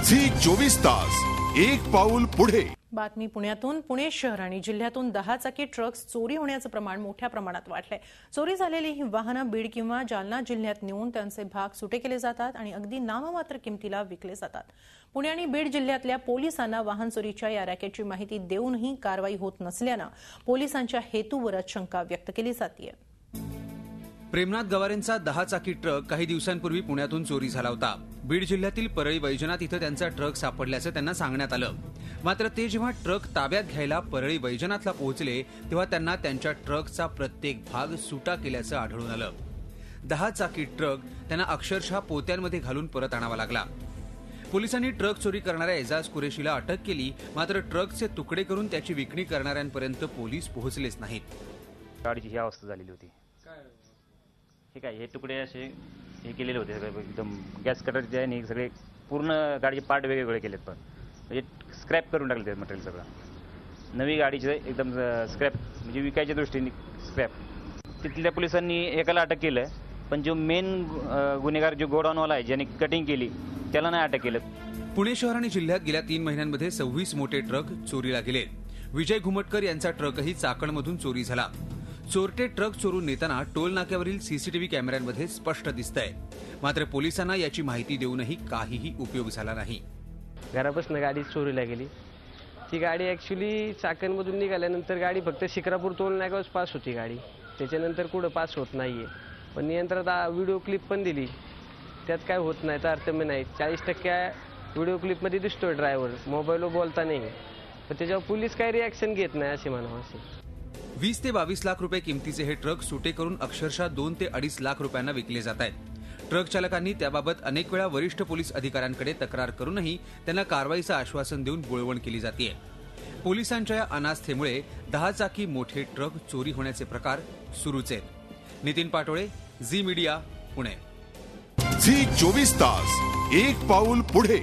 Zee 24 तास एक पाऊल पुढे। बातमी पुण्यातून। पुणे शहर आणि जिल्ह्यातून 10 चाकी ट्रक्स चोरी होण्याचे प्रमाण मोठ्या प्रमाणात वाढले। चोरी झालेली ही वाहनं बीड किंवा जालना जिल्ह्यात नेऊन त्यांचे भाग सुटे केले जातात आणि अगदी नाममात्र किमतीला विकले जातात। पुणे आणि बीड जिल्ह्यातल्या पोलिसांना वाहन चोरीच्या या रॅकेटची माहिती देऊनही कारवाई होत नसल्याने पोलिसांच्या हेतूवरच शंका व्यक्त केली जाते। प्रेमनाथ गवारेंचा 10 चाकी ट्रक काही दिवसांपूर्वी पुण्यातून चोरी झाला होता। बीड जिल्ह्यातील परळी वैजनाथ इथं त्यांचा ट्रक सापडल्याचं त्यांना सांगण्यात आलं। मात्र ते जेव्हा ट्रक ताब्यात घ्यायला परळी वैजनाथला पोहोचले तेव्हा त्यांना त्यांच्या ट्रकचा प्रत्येक भाग सुटा केल्याचं आढळून आलं। 10 चाकी ट्रक त्यांना अक्षरशः पोत्यांमध्ये घालून परत आणावा लागला। पोलिसांनी ट्रक चोरी करणाऱ्या एजाज कुरेशीला अटक केली, मात्र ट्रकचे तुकडे करून त्याची विक्री करणाऱ्यांपर्यंत पोलीस पोहोचलेच नाहीत। गाडीची ही अवस्था झालेली होती। ठीक आहे, हे तुकडे असे हे केलेले होते एकदम गॅस कटरचे आणि सगळे पूर्ण गाडीचे पार्ट वेगवेगळे केलेत, पण म्हणजे स्क्रॅप करून टाकले ते मटेरियल सगळं। नवी गाडीचे एकदम स्क्रॅप म्हणजे विकायच्या दृष्टीने स्क्रॅप। तिथल्या पोलिसांनी एकाला अटक केलं, पण जो मेन गुन्हेगार जो गोडाऊनवाला आहे ज्याने कटिंग केली त्याला नाही अटक केलं। पुणे शहर आणि जिल्ह्यात गेल्या 3 महिन्यांमध्ये 26 मोठे ट्रक चोरीला गेले। विजय घुमटकर यांचा ट्रकही चाकणमधून चोरी झाला। चोरटे ट्रक चोरून नेताना टोल नाक्यावरील सीसीटीव्ही कॅमेऱ्यांमध्ये स्पष्ट दिसतंय, मात्र पोलिसांना याची माहिती देऊनही काहीही उपयोग झाला नाही। घरापासून गाडी चोरीला गेली। ती गाडी ॲक्च्युली चाकणमधून निघाल्यानंतर गाडी फक्त शिक्रापूर टोल नाक्यावर पास होती गाडी, त्याच्यानंतर कुठं पास होत नाहीये। पण नियंत्रणात व्हिडिओ क्लिप पण दिली, त्यात काय होत नाही, तर अर्थम्य नाही। 40% व्हिडिओ क्लिपमध्ये दिसतोय ड्रायव्हर, मोबाईलवर बोलता नाही, पण त्याच्यावर पोलीस काही रिॲक्शन घेत नाही असे म्हणावं असे। 20 ते 22 लाख रुपये किमतीचे हे ट्रक सुटे करून अक्षरशः 2 ते 2.5 लाख रुपयांना विकले जात आहेत। ट्रक चालकांनी त्याबाबत अनेक वेळा वरिष्ठ पोलीस अधिकाऱ्यांकडे तक्रार करूनही त्यांना कारवाईचं आश्वासन देऊन बोळवण केली जाते। पोलिसांच्या या अनास्थेमुळे 10 चाकी मोठे ट्रक चोरी होण्याचे प्रकार सुरूच आहेत। Nitin Patole, Zee media, Pune. Zee 24 तास एक पाऊल पुढे।